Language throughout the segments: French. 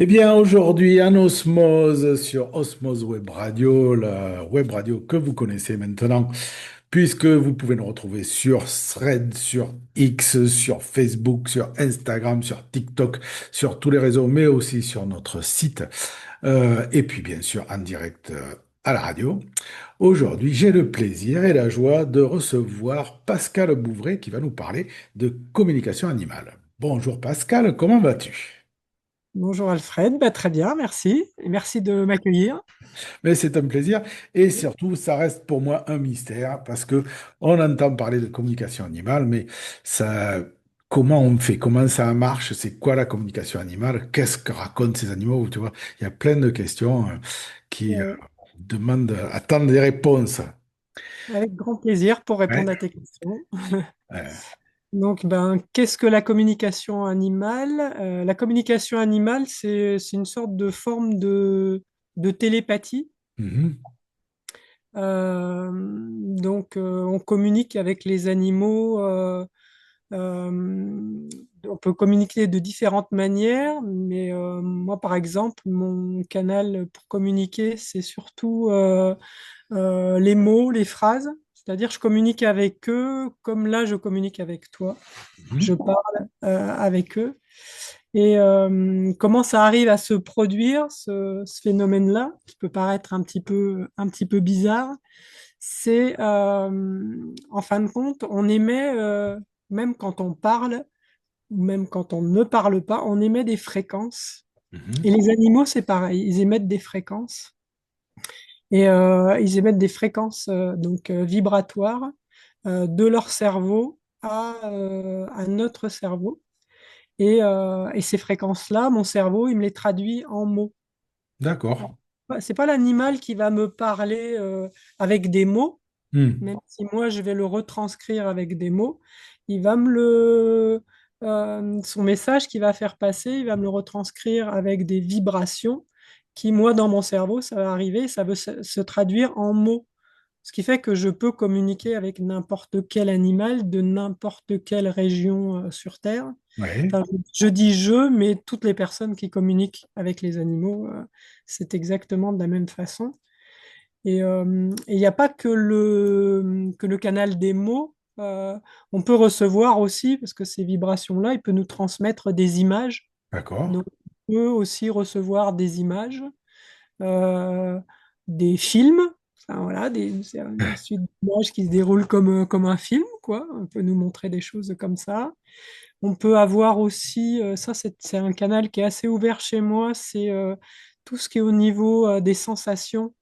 Eh bien, aujourd'hui, en Osmose, sur Osmose Web Radio, la web radio que vous connaissez maintenant, puisque vous pouvez nous retrouver sur Thread, sur X, sur Facebook, sur Instagram, sur TikTok, sur tous les réseaux, mais aussi sur notre site, et puis bien sûr en direct à la radio. Aujourd'hui, j'ai le plaisir et la joie de recevoir Pascal Bouvray qui va nous parler de communication animale. Bonjour Pascal, comment vas-tu? Bonjour Alfred, très bien, merci. Et merci de m'accueillir. Mais c'est un plaisir et surtout, ça reste pour moi un mystère parce que on entend parler de communication animale, mais ça, comment on fait, comment ça marche, c'est quoi la communication animale, qu'est-ce que racontent ces animaux, tu vois, il y a plein de questions qui Euh, demandent, attendent des réponses. Avec grand plaisir pour Ouais. répondre à tes questions. Euh, Donc, qu'est-ce que la communication animale? La communication animale, c'est une sorte de forme de télépathie. mhm, On communique avec les animaux. Euh, on peut communiquer de différentes manières, mais moi, par exemple, mon canal pour communiquer, c'est surtout les mots, les phrases. C'est-à-dire, je communique avec eux comme là, je communique avec toi. Je mhm. parle avec eux. Et comment ça arrive à se produire, ce phénomène-là, qui peut paraître un petit peu bizarre, c'est en fin de compte, on émet, même quand on parle, ou même quand on ne parle pas, on émet des fréquences. Et Mhm. les animaux, c'est pareil, ils émettent des fréquences. Et ils émettent des fréquences vibratoires de leur cerveau à notre cerveau. Et ces fréquences-là, mon cerveau, il me les traduit en mots. D'accord. C'est pas l'animal qui va me parler avec des mots, Hmm. même si moi je vais le retranscrire avec des mots. Il va son message qu'il va faire passer, il va me le retranscrire avec des vibrations qui, moi, dans mon cerveau, ça va arriver, ça veut se traduire en mots. Ce qui fait que je peux communiquer avec n'importe quel animal de n'importe quelle région sur Terre. Ouais. Enfin, je dis je, mais toutes les personnes qui communiquent avec les animaux, c'est exactement de la même façon. Et il n'y a pas que le canal des mots. On peut recevoir aussi, parce que ces vibrations-là, il peut nous transmettre des images. D'accord. Donc, on peut aussi recevoir des images, euh, des films. Enfin, voilà, c'est une suite d'images qui se déroule comme un film, quoi. On peut nous montrer des choses comme ça. On peut avoir aussi, ça c'est un canal qui est assez ouvert chez moi, c'est tout ce qui est au niveau des sensations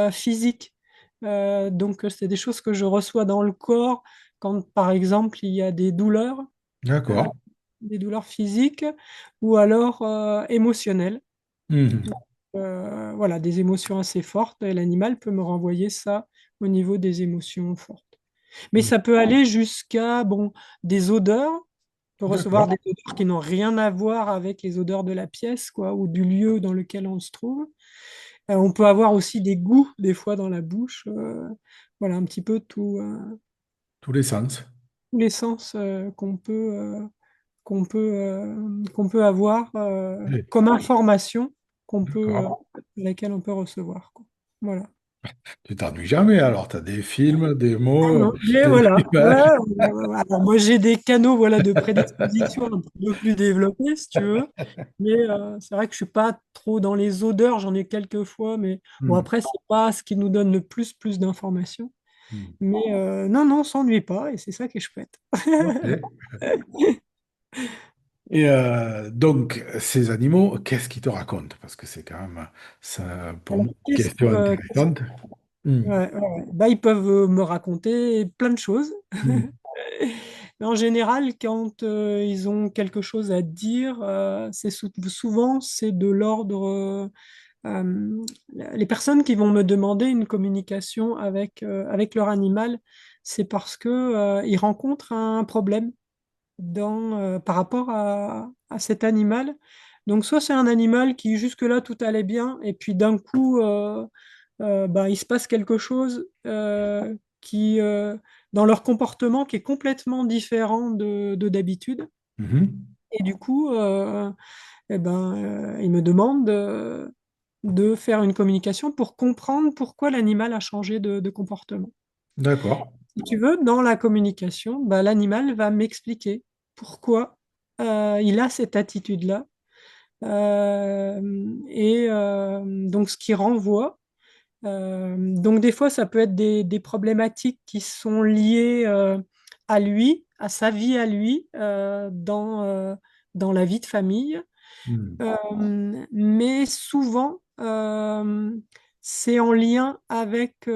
physiques. C'est des choses que je reçois dans le corps quand, par exemple, il y a euh, D'accord. des douleurs physiques ou alors émotionnelles. Mhm. Voilà, des émotions assez fortes et l'animal peut me renvoyer ça au niveau des émotions fortes. Mais ça peut aller jusqu'à des odeurs. On peut recevoir D'accord. des odeurs qui n'ont rien à voir avec les odeurs de la pièce, quoi, ou du lieu dans lequel on se trouve. On peut avoir aussi des goûts, des fois, dans la bouche. Voilà, un petit peu Tous les sens. tous les sens qu'on peut avoir Oui. comme information D'accord. laquelle on peut recevoir, quoi. Voilà. Tu t'ennuies jamais, alors tu as des films, des mots, Non, mais des voilà. Ouais, images. alors moi, j'ai des canaux voilà, de prédisposition un peu plus développés, si tu veux. Mais c'est vrai que je suis pas trop dans les odeurs, j'en ai quelques fois. Mais bon, Hmm. après, c'est pas ce qui nous donne le plus d'informations. Hmm. Mais non, non, on s'ennuie pas et c'est ça qui est chouette. Ok. Et donc, ces animaux, qu'est-ce qu'ils te racontent? Parce que c'est quand même, ça, pour Alors, moi, une question intéressante. Hmm. ils peuvent me raconter plein de choses. Hmm. Mais en général, quand ils ont quelque chose à dire, souvent c'est de l'ordre. Euh, les personnes qui vont me demander une communication avec leur animal, c'est parce que ils rencontrent un problème par rapport à cet animal. Donc, soit c'est un animal qui jusque-là tout allait bien, et puis d'un coup, il se passe quelque chose qui, dans leur comportement qui est complètement différent de d'habitude. Mhm. Et du coup, eh ben, il me demande de faire une communication pour comprendre pourquoi l'animal a changé de comportement. D'accord. Si tu veux, dans la communication, bah, l'animal va m'expliquer pourquoi il a cette attitude-là. Donc, ce qui renvoie. Donc, des fois, ça peut être des problématiques qui sont liées à lui, à sa vie à lui, dans la vie de famille. Hmm. Mais souvent, c'est en lien avec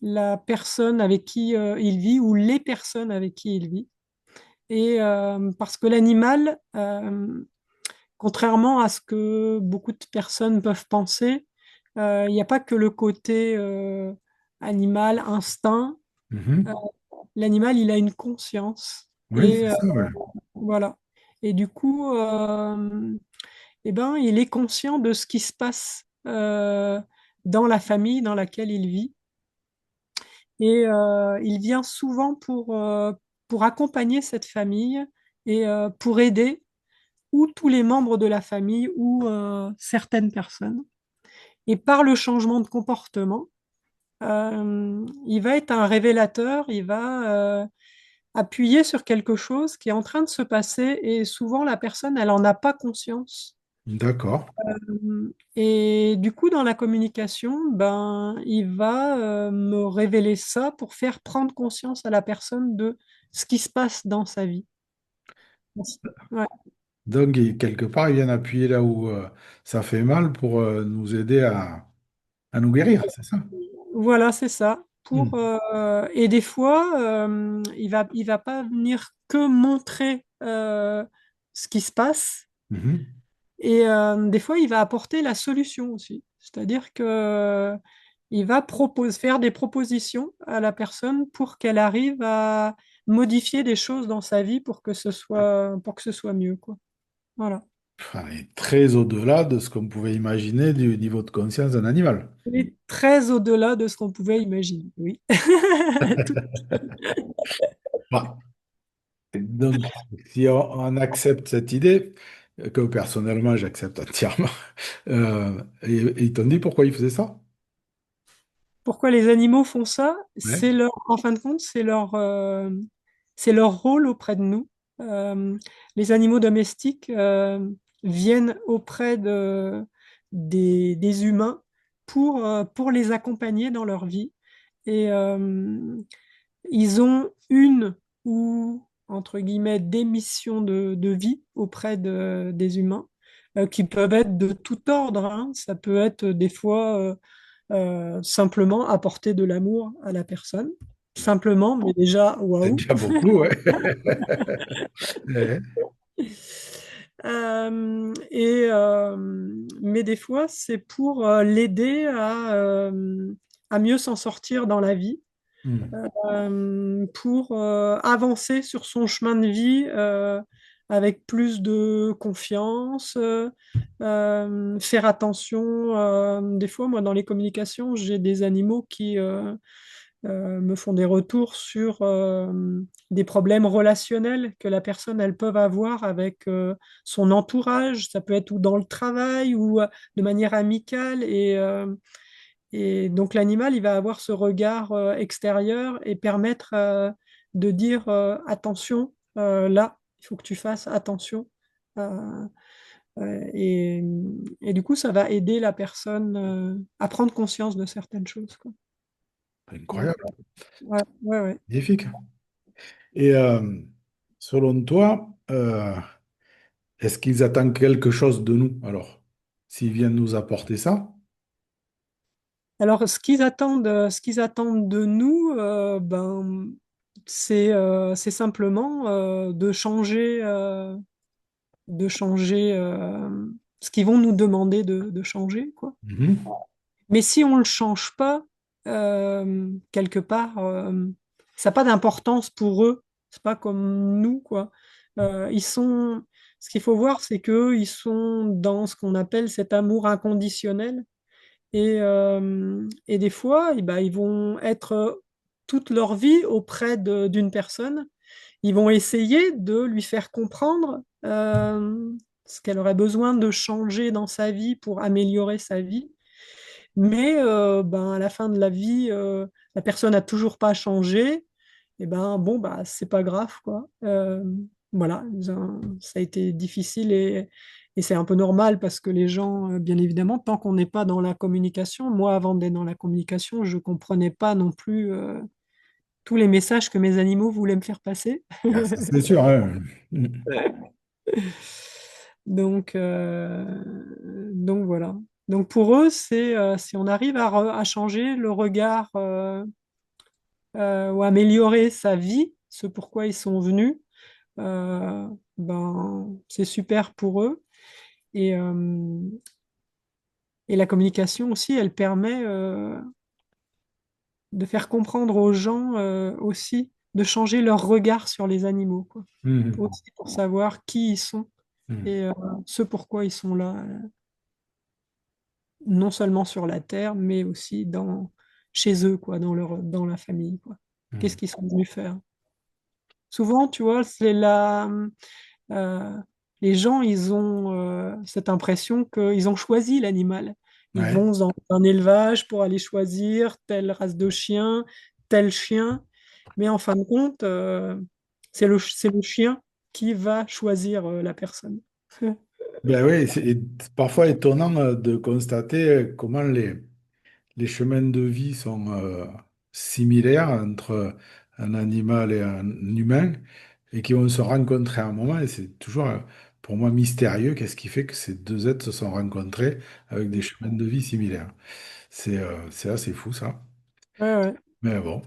la personne avec qui il vit ou les personnes avec qui il vit. Et parce que l'animal, contrairement à ce que beaucoup de personnes peuvent penser, il n'y a pas que le côté animal, instinct. Euh, Mhm. L'animal, il a une conscience. Oui, c'est Et ça, ouais. voilà. Et du coup, eh ben, il est conscient de ce qui se passe dans la famille dans laquelle il vit. Et il vient souvent pour accompagner cette famille et pour aider ou tous les membres de la famille ou certaines personnes. Et par le changement de comportement, il va être un révélateur, il va appuyer sur quelque chose qui est en train de se passer et souvent la personne, elle n'en a pas conscience. D'accord. Et du coup, dans la communication, ben, il va me révéler ça pour faire prendre conscience à la personne de ce qui se passe dans sa vie. Ouais. Donc, quelque part, ils viennent appuyer là où ça fait mal pour nous aider à nous guérir, c'est ça? Voilà, c'est ça. Hmm. Et des fois, il va pas venir que montrer ce qui se passe. Mhm. Et des fois, il va apporter la solution aussi. C'est-à-dire que il va faire des propositions à la personne pour qu'elle arrive à modifier des choses dans sa vie pour que ce soit mieux, quoi. Voilà. Enfin, et très au-delà de ce qu'on pouvait imaginer du niveau de conscience d'un animal. Il est très au-delà de ce qu'on pouvait imaginer. Oui. Tout- Bah, donc, si on accepte cette idée, que personnellement j'accepte entièrement, et ils t'ont dit pourquoi ils faisaient ça? Pourquoi les animaux font ça? Ouais. En fin de compte, c'est leur rôle auprès de nous. Euh, les animaux domestiques viennent auprès des humains pour les accompagner dans leur vie. Et ils ont une ou, entre guillemets, des missions de vie auprès des humains qui peuvent être de tout ordre, hein. Ça peut être des fois simplement apporter de l'amour à la personne. Simplement, mais déjà, C'est waouh. déjà beaucoup, ouais. Ouais. Mais des fois, c'est pour l'aider à mieux s'en sortir dans la vie, Hmm. pour avancer sur son chemin de vie avec plus de confiance, faire attention. Des fois, moi, dans les communications, j'ai des animaux qui me font des retours sur des problèmes relationnels que la personne, elle peut avoir avec son entourage. Ça peut être ou dans le travail ou de manière amicale. Et donc l'animal, il va avoir ce regard extérieur et permettre de dire attention, là, il faut que tu fasses attention. Euh, et, et du coup, ça va aider la personne à prendre conscience de certaines choses, quoi. Donc, Incroyable, ouais, ouais, ouais. magnifique. Et selon toi, est-ce qu'ils attendent quelque chose de nous alors? S'ils viennent nous apporter ça? Alors, ce qu'ils attendent de nous, ben, c'est simplement de changer ce qu'ils vont nous demander de changer, quoi. Mhm. Mais si on ne le change pas, quelque part, ça n'a pas d'importance pour eux. C'est pas comme nous, quoi. Ce qu'il faut voir, c'est qu'eux, ils sont dans ce qu'on appelle cet amour inconditionnel. Et des fois, eh ben, ils vont être toute leur vie auprès d'une personne. Ils vont essayer de lui faire comprendre ce qu'elle aurait besoin de changer dans sa vie pour améliorer sa vie. Mais ben, à la fin de la vie, la personne n'a toujours pas changé. Et ben bon, bah, c'est pas grave, quoi. Voilà, ça a été difficile et c'est un peu normal parce que les gens, bien évidemment, tant qu'on n'est pas dans la communication, moi, avant d'être dans la communication, je comprenais pas non plus tous les messages que mes animaux voulaient me faire passer. Ah, ça, c'est sûr, hein. Mm. Donc voilà. Donc pour eux, c'est si on arrive à changer le regard ou améliorer sa vie, ce pourquoi ils sont venus, ben, c'est super pour eux. Et, euh, et la communication aussi, elle permet de faire comprendre aux gens aussi, de changer leur regard sur les animaux, quoi. Mm. Aussi pour savoir qui ils sont Mm. et ce pourquoi ils sont là, non seulement sur la terre, mais aussi chez eux, quoi, dans la famille, quoi. Qu'est-ce Mm. qu'ils sont venus faire? Souvent, tu vois, euh, les gens, ils ont cette impression qu'ils ont choisi l'animal. Ils Ouais. vont dans un élevage pour aller choisir telle race de chien, tel chien, mais en fin de compte, c'est le chien qui va choisir la personne. Ben oui, c'est parfois étonnant de constater comment les chemins de vie sont similaires entre un animal et un humain et qui vont se rencontrer à un moment. Et c'est toujours pour moi mystérieux qu'est-ce qui fait que ces deux êtres se sont rencontrés avec des chemins de vie similaires. C'est assez fou ça. Ouais, ouais. Mais bon.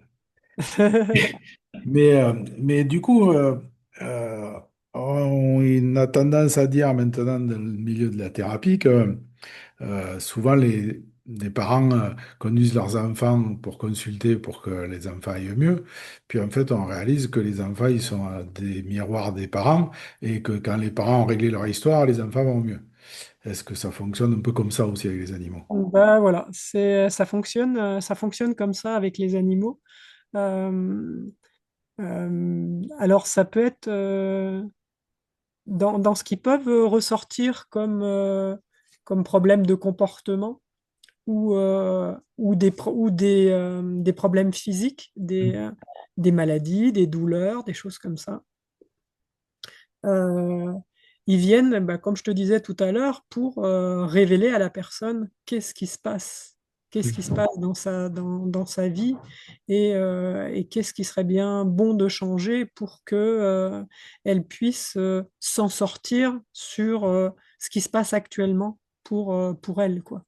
Mais du coup, euh, on a tendance à dire maintenant dans le milieu de la thérapie que souvent les parents conduisent leurs enfants pour consulter pour que les enfants aillent mieux. Puis en fait, on réalise que les enfants, ils sont des miroirs des parents et que quand les parents ont réglé leur histoire, les enfants vont mieux. Est-ce que ça fonctionne un peu comme ça aussi avec les animaux? Bah voilà, ça fonctionne comme ça avec les animaux. Euh, alors ça peut être dans ce qui peuvent ressortir comme problème de comportement ou des problèmes physiques, des maladies, des douleurs, des choses comme ça. Euh, Ils viennent, bah, comme je te disais tout à l'heure, pour révéler à la personne qu'est-ce qui se passe dans sa vie et qu'est-ce qui serait bien bon de changer pour que elle puisse s'en sortir sur ce qui se passe actuellement pour elle, quoi.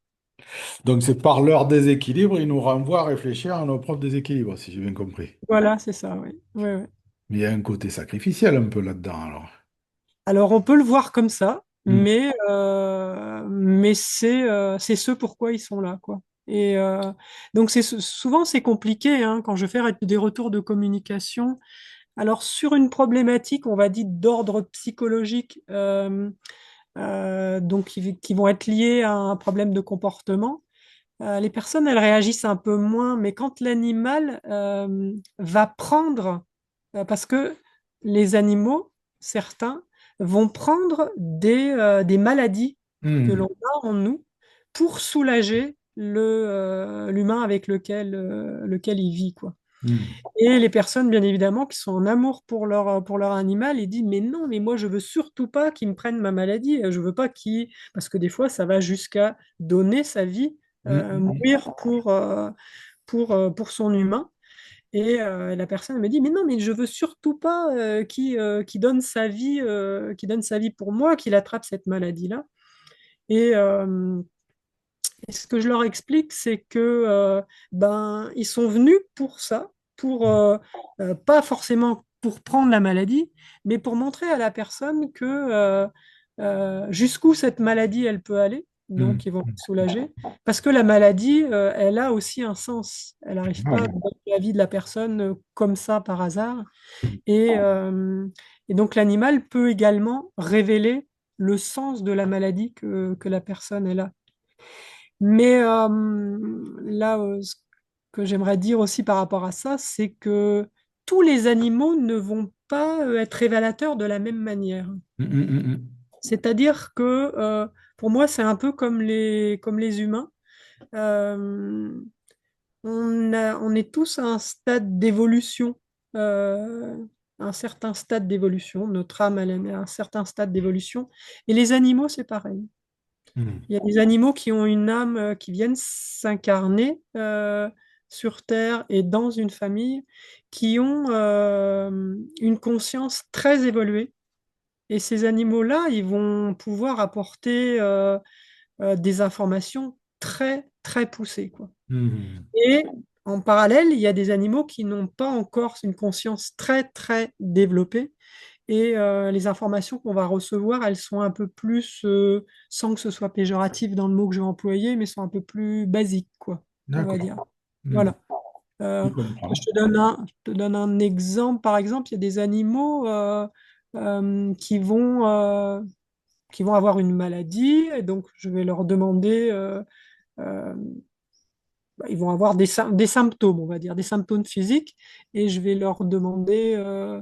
Donc c'est par leur déséquilibre, ils nous renvoient à réfléchir à nos propres déséquilibres, si j'ai bien compris. Voilà, c'est ça, oui. Ouais, ouais. Mais il y a un côté sacrificiel un peu là-dedans, alors. Alors, on peut le voir comme ça, Hmm. mais c'est ce pourquoi ils sont là, quoi. Et donc, souvent, c'est compliqué hein, quand je fais des retours de communication. Alors, sur une problématique, on va dire d'ordre psychologique, donc qui vont être liées à un problème de comportement, les personnes, elles réagissent un peu moins, mais quand l'animal va prendre, parce que les animaux, certains, vont prendre des maladies que l'on Hmm. a en nous pour soulager l'humain avec lequel il vit, quoi. Hmm. Et les personnes, bien évidemment, qui sont en amour pour leur animal, ils disent, mais non, mais moi, je veux surtout pas qu'il me prenne ma maladie. Je veux pas qu'il... Parce que des fois, ça va jusqu'à donner sa vie, Hmm. Hmm. mourir pour son humain. Et la personne me dit, mais non, mais je veux surtout pas qu'il donne sa vie pour moi, qu'il attrape cette maladie-là. Et, et ce que je leur explique, c'est que ben, ils sont venus pour ça, pour pas forcément pour prendre la maladie, mais pour montrer à la personne que jusqu'où cette maladie elle peut aller. Hmm. Donc, ils vont être soulager. Parce que la maladie, elle a aussi un sens. Elle n'arrive Ah pas à ouais. donner la vie de la personne comme ça par hasard. Et, euh, et donc, l'animal peut également révéler le sens de la maladie que la personne elle a. Mais là, ce que j'aimerais dire aussi par rapport à ça, c'est que tous les animaux ne vont pas être révélateurs de la même manière. Hmm. Hmm. Hmm. C'est-à-dire que pour moi, c'est un peu comme les humains. Euh, on est tous à un stade d'évolution, euh, un certain stade d'évolution. Notre âme, elle est à un certain stade d'évolution. Et les animaux, c'est pareil. Hmm. Il y a des animaux qui ont une âme qui viennent s'incarner sur Terre et dans une famille, qui ont une conscience très évoluée. Et ces animaux-là, ils vont pouvoir apporter des informations très, très poussées, quoi. Hmm. Et en parallèle, il y a des animaux qui n'ont pas encore une conscience très, très développée. Et les informations qu'on va recevoir, elles sont un peu plus, sans que ce soit péjoratif dans le mot que je vais employer, mais sont un peu plus basiques, quoi, on va D'accord. dire. Hmm. Voilà. Je Je comprends. te donne un exemple. Par exemple, il y a des animaux euh, qui vont, euh, qui vont avoir une maladie, et donc je vais leur demander, euh, ils vont avoir des symptômes, on va dire, des symptômes physiques, et je vais leur demander, euh,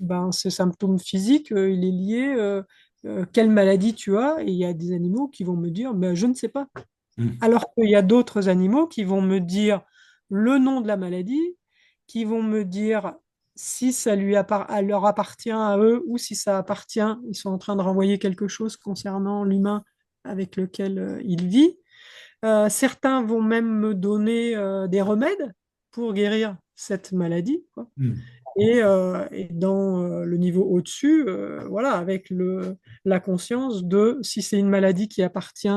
ben, ce symptôme physique, il est lié, quelle maladie tu as, et il y a des animaux qui vont me dire, ben, je ne sais pas. Hmm. Alors qu'il y a d'autres animaux qui vont me dire le nom de la maladie, qui vont me dire si elle leur appartient à eux ou si ça appartient, ils sont en train de renvoyer quelque chose concernant l'humain avec lequel il vit. Certains vont même me donner des remèdes pour guérir cette maladie, quoi. Hmm. Et dans le niveau au-dessus, voilà, avec la conscience de si c'est une maladie qui appartient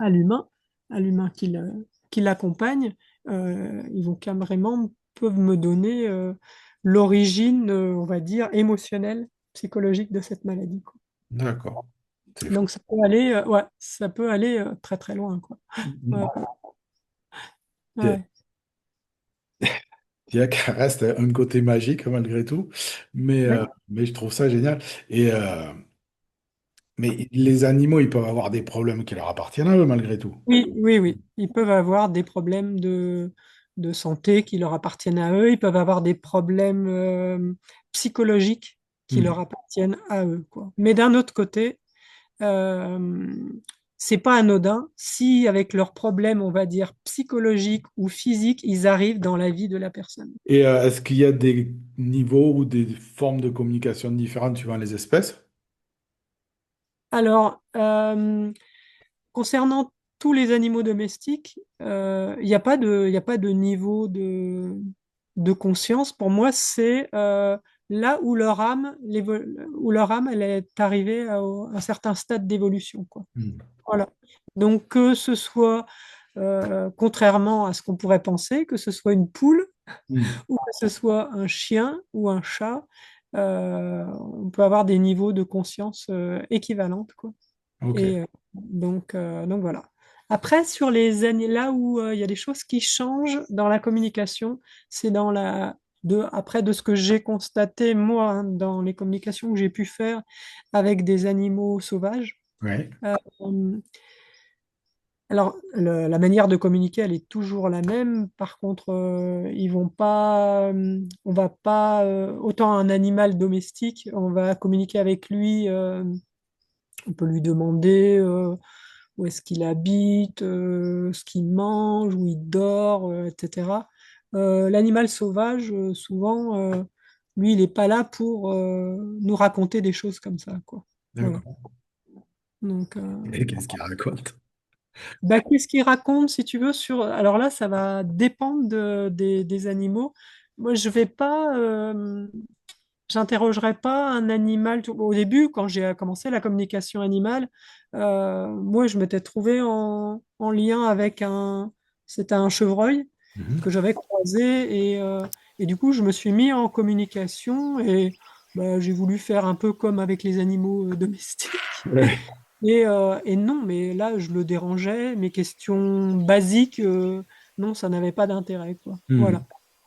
à l'humain, à l'humain qui l'accompagne, ils vont carrément peuvent me donner l'origine, on va dire, émotionnelle, psychologique de cette maladie, quoi. D'accord. C'est fou. Donc ça peut aller, ouais, ça peut aller très très loin, quoi. Ouais, Hmm. Tiens, ouais. tiens, ça reste un côté magique malgré tout, Ouais. mais je trouve ça génial. Et, mais les animaux, ils peuvent avoir des problèmes qui leur appartiennent à eux malgré tout. Oui, oui, oui. Ils peuvent avoir des problèmes de santé qui leur appartiennent à eux. Ils peuvent avoir des problèmes psychologiques qui Hmm. leur appartiennent à eux, quoi. Mais d'un autre côté, euh, c'est pas anodin si avec leurs problèmes, on va dire psychologiques ou physiques, ils arrivent dans la vie de la personne. Et est-ce qu'il y a des niveaux ou des formes de communication différentes suivant les espèces? Alors, concernant tous les animaux domestiques, il y a pas de niveau de conscience. Pour moi, c'est là où où leur âme, elle est arrivée à un certain stade d'évolution, quoi. Hmm. Voilà. Donc, que ce soit, contrairement à ce qu'on pourrait penser, que ce soit une poule Hmm. ou que ce soit un chien ou un chat, on peut avoir des niveaux de conscience équivalentes, quoi. Ok. Et donc voilà. Après, sur les années, là où il y a des choses qui changent dans la communication, c'est après de ce que j'ai constaté, moi, hein, dans les communications que j'ai pu faire avec des animaux sauvages. Ouais. Euh, alors, la manière de communiquer, elle est toujours la même. Par contre, ils vont pas, on va pas, autant un animal domestique, on va communiquer avec lui, on peut lui demander où est-ce qu'il habite, ce qu'il mange, où il dort, etc. L'animal sauvage, souvent, lui, il n'est pas là pour nous raconter des choses comme ça, quoi. Voilà. D'accord. Donc, Et qu'est-ce qu'il raconte? bah, qu'est-ce qu'il raconte, si tu veux, sur... Alors là, ça va dépendre des animaux. Moi, je vais pas... j'interrogerai pas un animal. Au début, quand j'ai commencé la communication animale, moi, je m'étais trouvé en lien avec c'était un chevreuil que Mhm. j'avais croisé et du coup, je me suis mis en communication et bah, j'ai voulu faire un peu comme avec les animaux domestiques. Ouais. Et non, mais là, je le dérangeais. Mes questions basiques, non, ça n'avait pas d'intérêt, quoi. Hmm. Voilà.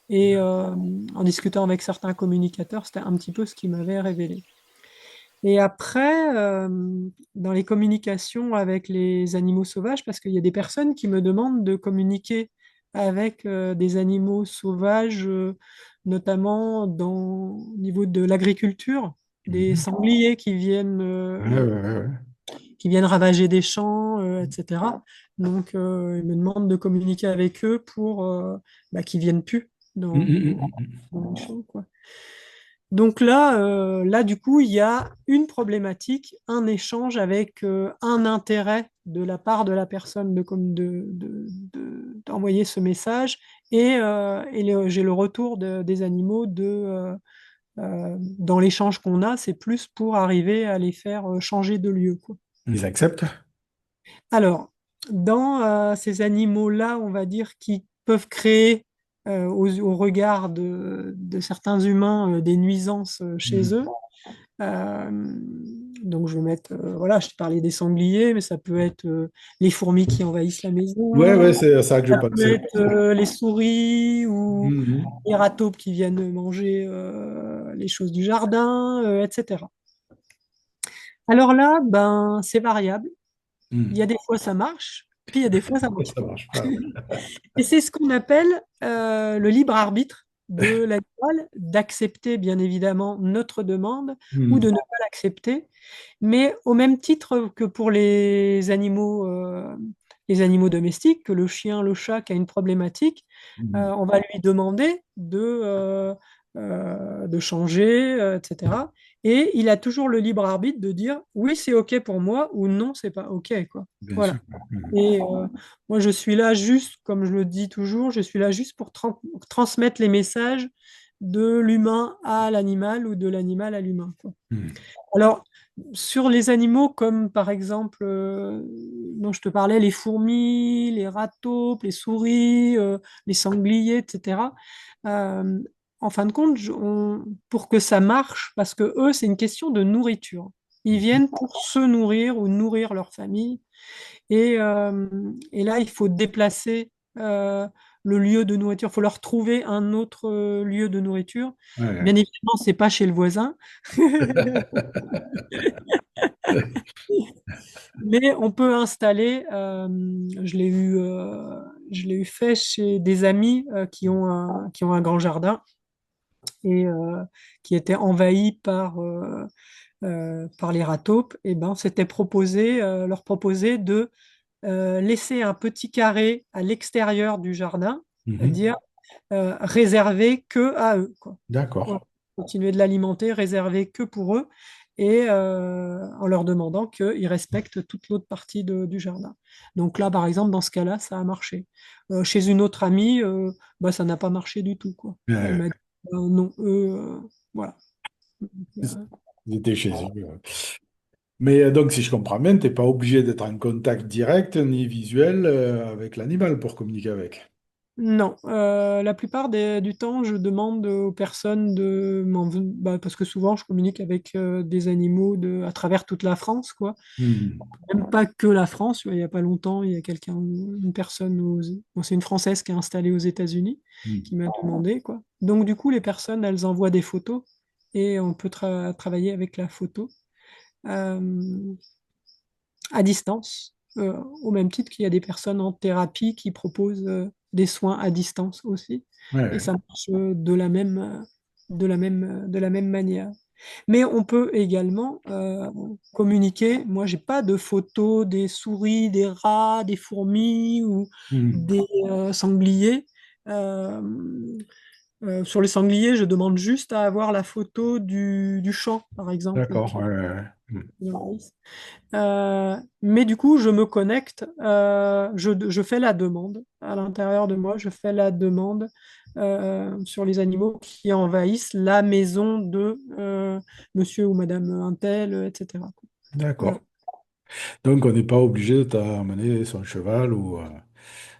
Et en discutant avec certains communicateurs, c'était un petit peu ce qui m'avait révélé. Et après, dans les communications avec les animaux sauvages, parce qu'il y a des personnes qui me demandent de communiquer avec des animaux sauvages, notamment au niveau de l'agriculture. des Mhm. sangliers Ouais, ouais, ouais, ouais. qui viennent ravager des champs, etc. Donc, ils me demandent de communiquer avec eux pour qu'ils viennent plus Mhm, dans, mhm, mhm. dans les champs, quoi. Donc là, du coup, il y a une problématique, un échange avec un intérêt de la part de la personne d'envoyer ce message et j'ai le retour des animaux dans l'échange qu'on a, c'est plus pour arriver à les faire changer de lieu, quoi. Ils acceptent? Alors, dans ces animaux-là, on va dire, qui peuvent créer au regard de certains humains des nuisances chez eux. Mhm. Euh, donc, je vais mettre, voilà, je t'ai parlé des sangliers, mais ça peut être les fourmis qui envahissent la Ouais, ouais, maison, c'est à ça que je ça peut pensais. être les souris ou Mhm. les râteaux qui viennent manger les choses du jardin, etc. Alors là, ben, c'est variable. Il y a Mhm. des fois ça marche, puis il y a des fois ça marche Ça pas. marche pas. Et c'est ce qu'on appelle le libre arbitre de l'animal, d'accepter bien évidemment notre demande ou de Mhm. ne pas l'accepter. Mais au même titre que pour les animaux domestiques, que le chien, le chat qui a une problématique, Mhm. on va lui demander de changer, etc. Et il a toujours le libre arbitre de dire oui, c'est OK pour moi ou non, c'est pas OK, quoi. Bien sûr. Voilà. Mhm. Et moi, je suis là juste, comme je le dis toujours, je suis là juste pour transmettre les messages de l'humain à l'animal ou de l'animal à l'humain, quoi. Mhm. Alors, sur les animaux comme par exemple, dont je te parlais, les fourmis, les râteaux, les souris, les sangliers, etc. euh, En fin de compte, pour que ça marche, parce que eux, c'est une question de nourriture. Ils viennent pour se nourrir ou nourrir leur famille. Et là, il faut déplacer le lieu de nourriture. Il faut leur trouver un autre lieu de nourriture. Ouais. Bien évidemment, c'est pas chez le voisin. Mais on peut installer, je l'ai eu fait chez des amis qui ont un grand jardin et qui étaient envahis par les râteaux. Et ben, c'était leur proposer de laisser un petit carré à l'extérieur du jardin, Mhm. c'est-à-dire réservé que à eux, quoi. Voilà. D'accord. Continuer de l'alimenter, réservé que pour eux, et en leur demandant qu'ils respectent toute l'autre partie du jardin. Donc là, par exemple, dans ce cas-là, ça a marché. Chez une autre amie, bah, ça n'a pas marché du tout, quoi. Elle Ouais. m'a dit non, eux, voilà. Ils étaient chez eux. Mais donc, si je comprends bien, t'es pas obligé d'être en contact direct ni visuel avec l'animal pour communiquer avec. Non, la plupart du temps, je demande aux personnes parce que souvent, je communique avec des animaux à travers toute la France, quoi. Mhm. Même pas que la France. Il n'y a pas longtemps, il y a une personne, bon, c'est une Française qui est installée aux États-Unis, Mhm. qui m'a demandé, quoi. Donc, du coup, les personnes, elles envoient des photos et on peut travailler avec la photo euh, à distance, au même titre qu'il y a des personnes en thérapie qui proposent des soins à distance aussi. Ouais, Et ouais. ça marche de la même manière. Mais on peut également communiquer. Moi, j'ai pas de photos des souris, des rats, des fourmis ou Mhm. des sangliers. Euh, sur les sangliers, je demande juste à avoir la photo du champ, par exemple, D'accord. Ouais, ouais, ouais. Mhm. mais du coup, je me connecte, je fais la demande à l'intérieur de moi, je fais la demande sur les animaux qui envahissent la maison de monsieur ou madame Untel, etc. Voilà. D'accord. Donc, on n'est pas obligé de t'amener son cheval ou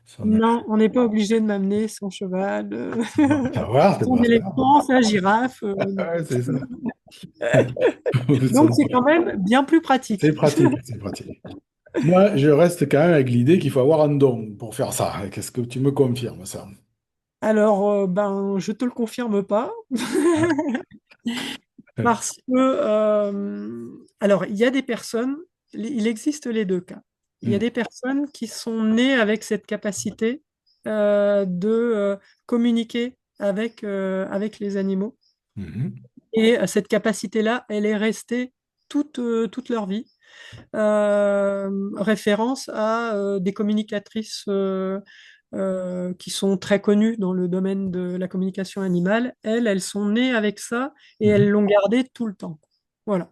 son... Non, on n'est pas obligé de m'amener son cheval, Bon, ça va, c'est son pas ça. éléphant, sa girafe. Non. Ouais, c'est ça. Donc, c'est quand même bien plus C'est pratique. pratique, c'est pratique. Moi, je reste quand même avec l'idée qu'il faut avoir un don pour faire ça. Qu'est-ce que tu me confirmes, ça? Alors, ben, je te le confirme pas. Parce que, alors, il y a des personnes, il existe les deux cas. Il y a Mhm. des personnes qui sont nées avec cette capacité de communiquer avec les animaux. Mhm. Et cette capacité-là, elle est restée toute leur vie. Référence à des communicatrices qui sont très connues dans le domaine de la communication animale. Elles sont nées avec ça et elles Mhm. l'ont gardé tout le temps. Voilà.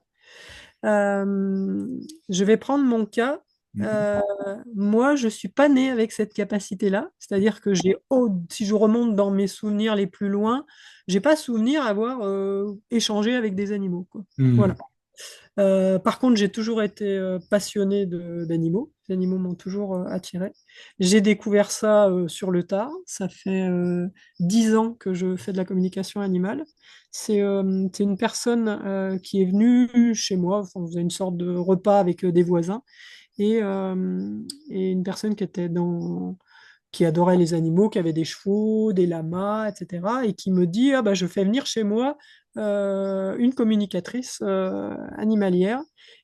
Euh, je vais prendre mon cas. Mhm. Euh, Moi, je suis pas née avec cette capacité-là. C'est-à-dire que si je remonte dans mes souvenirs les plus loin, j'ai pas souvenir avoir échangé avec des animaux, quoi. Voilà. Mhm. Par contre, j'ai toujours été passionnée d'animaux. Les animaux m'ont toujours attirée. J'ai découvert ça sur le tard. Ça fait 10 ans que je fais de la communication animale. C'est une personne qui est venue chez moi. Enfin, on faisait une sorte de repas avec des voisins et, euh, et une personne qui adorait les animaux, qui avait des chevaux, des lamas, etc. Et qui me dit, ah bah, je fais venir chez moi une communicatrice animalière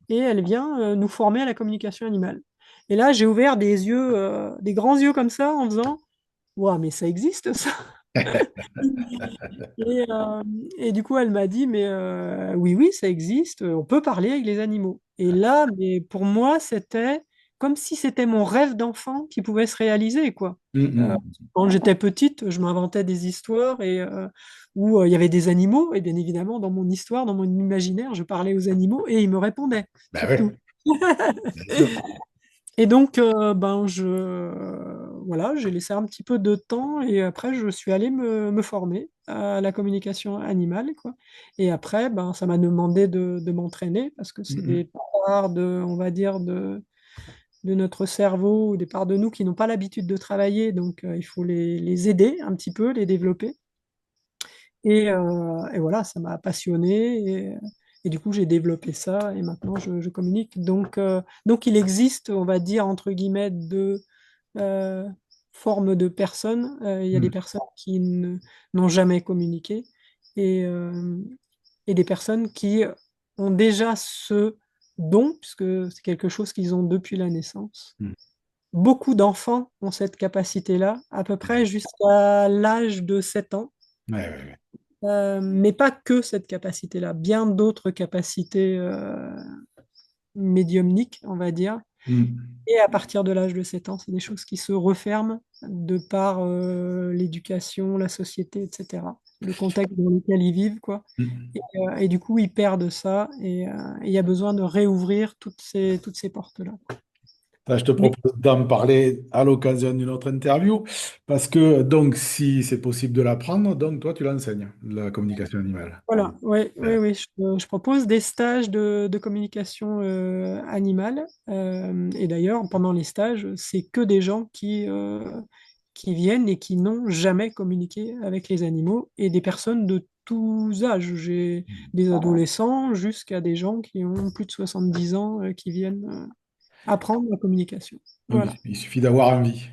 et elle vient nous former à la communication animale. Et là, j'ai ouvert des yeux, des grands yeux comme ça en faisant, waouh, mais ça existe ça! Et, euh, et du coup, elle m'a dit, mais oui, oui, ça existe, on peut parler avec les animaux. Et là, mais pour moi, c'était comme si c'était mon rêve d'enfant qui pouvait se réaliser, quoi. Euh, Mhm. Quand j'étais petite, je m'inventais des histoires où il y avait des animaux, et bien évidemment, dans mon histoire, dans mon imaginaire, je parlais aux animaux et ils me répondaient, Ben oui, surtout. bien sûr. Et donc, voilà, j'ai laissé un petit peu de temps et après, je suis allé me former à la communication animale, quoi. Et après, ben, ça m'a demandé de m'entraîner parce que c'est Mhm. des parts on va dire, de notre cerveau ou des parts de nous qui n'ont pas l'habitude de travailler. Donc, il faut les aider un petit peu, les développer. Et voilà, ça m'a passionné. Et du coup, j'ai développé ça et maintenant, je communique. Donc, il existe, on va dire, entre guillemets, deux euh, formes de personnes. Il y a des Mhm. personnes qui n'ont jamais communiqué et des personnes qui ont déjà ce don, puisque c'est quelque chose qu'ils ont depuis la naissance. Mhm. Beaucoup d'enfants ont cette capacité-là, à peu près jusqu'à l'âge de 7 ans. Ouais, ouais, ouais. Mais pas que cette capacité-là, bien d'autres capacités médiumniques, on va dire. Mhm. Et à partir de l'âge de 7 ans, c'est des choses qui se referment de par l'éducation, la société, etc. Le contexte dans lequel ils vivent, quoi. Mhm. Et du coup, ils perdent ça et il y a besoin de réouvrir toutes ces portes-là. Ça, je te Mais propose d'en parler à l'occasion d'une autre interview, parce que donc si c'est possible de l'apprendre, donc toi tu l'enseignes, la communication animale. voilà, ouais, oui, Ouais. oui, je propose des stages de communication animale. Et d'ailleurs, pendant les stages, c'est que des gens qui viennent et qui n'ont jamais communiqué avec les animaux et des personnes de tous âges. J'ai des adolescents jusqu'à des gens qui ont plus de 70 ans qui viennent apprendre la communication. Donc Voilà. il suffit d'avoir envie.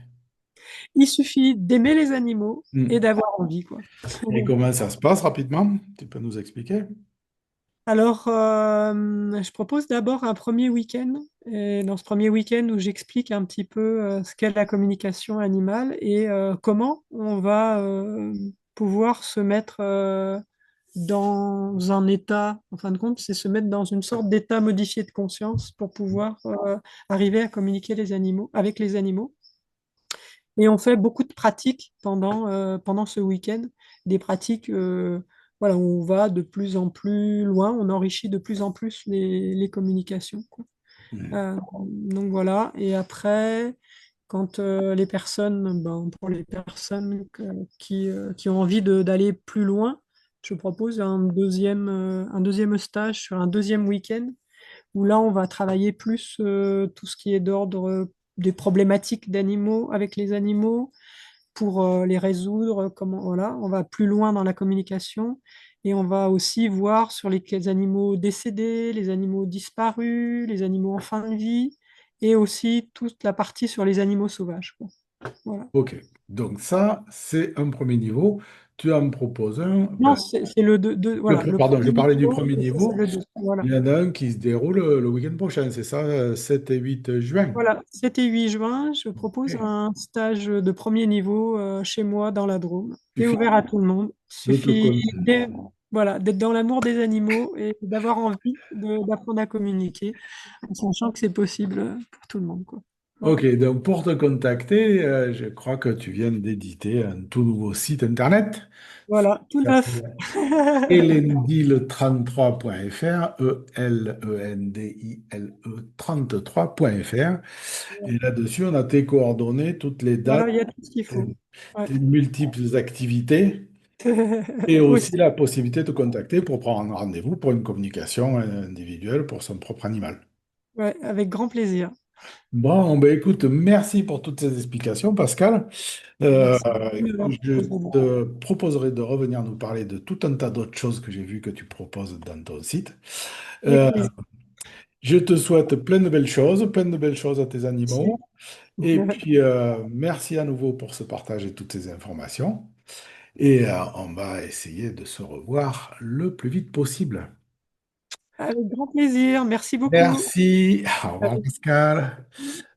Il suffit d'aimer les animaux et Mhm. d'avoir envie, quoi. Et comment ça se passe rapidement? Tu peux nous expliquer? Alors, je propose d'abord un premier week-end. Et dans ce premier week-end où j'explique un petit peu ce qu'est la communication animale et comment on va pouvoir se mettre dans un état, en fin de compte, c'est se mettre dans une sorte d'état modifié de conscience pour pouvoir arriver à communiquer avec les animaux. Et on fait beaucoup de pratiques pendant ce week-end, des pratiques voilà, où on va de plus en plus loin, on enrichit de plus en plus les communications, quoi. Mhm. Donc voilà, et après, quand pour les personnes qui ont envie d'aller plus loin, je propose un deuxième stage sur un deuxième week-end où là, on va travailler plus tout ce qui est d'ordre des problématiques d'animaux avec les animaux pour les résoudre. Comment, voilà, on va plus loin dans la communication et on va aussi voir sur les animaux décédés, les animaux disparus, les animaux en fin de vie et aussi toute la partie sur les animaux sauvages, quoi. Voilà. Ok, donc ça c'est un premier niveau. Tu en proposes un. Non, Ben, c'est voilà, le pardon, je premier parlais du niveau, premier c'est niveau. le deux. Voilà. Il y en a un qui se déroule le week-end prochain, c'est ça, 7 et 8 juin. Voilà, 7 et 8 juin, je propose Ok. un stage de premier niveau chez moi dans la Drôme. Il C'est suffit ouvert à tout le monde. de te Suffit con- voilà, d'être dans l'amour des animaux et d'avoir envie d'apprendre à communiquer, en sachant que c'est possible pour tout le monde, quoi. Voilà. Ok, donc pour te contacter, je crois que tu viens d'éditer un tout nouveau site internet Voilà, tout qui neuf. s'appelle elendil33.fr, Elendile 33.fr. Et là-dessus, on a tes coordonnées, toutes les dates, Voilà, il y a tout ce qu'il tes, faut. Ouais. tes multiples activités et aussi Aussi, la possibilité de te contacter pour prendre un rendez-vous pour une communication individuelle pour son propre animal. ouais, avec grand plaisir. Bon, ben écoute, merci pour toutes ces explications, Pascal. Merci beaucoup de m'avoir Je proposé. te proposerai de revenir nous parler de tout un tas d'autres choses que j'ai vues que tu proposes dans ton site. Avec Euh, plaisir. je te souhaite plein de belles choses à tes animaux. Et puis, merci à nouveau pour ce partage et toutes ces informations. Et on va essayer de se revoir le plus vite possible. Avec grand plaisir. Merci beaucoup. Merci. Au revoir, Allez. Pascal.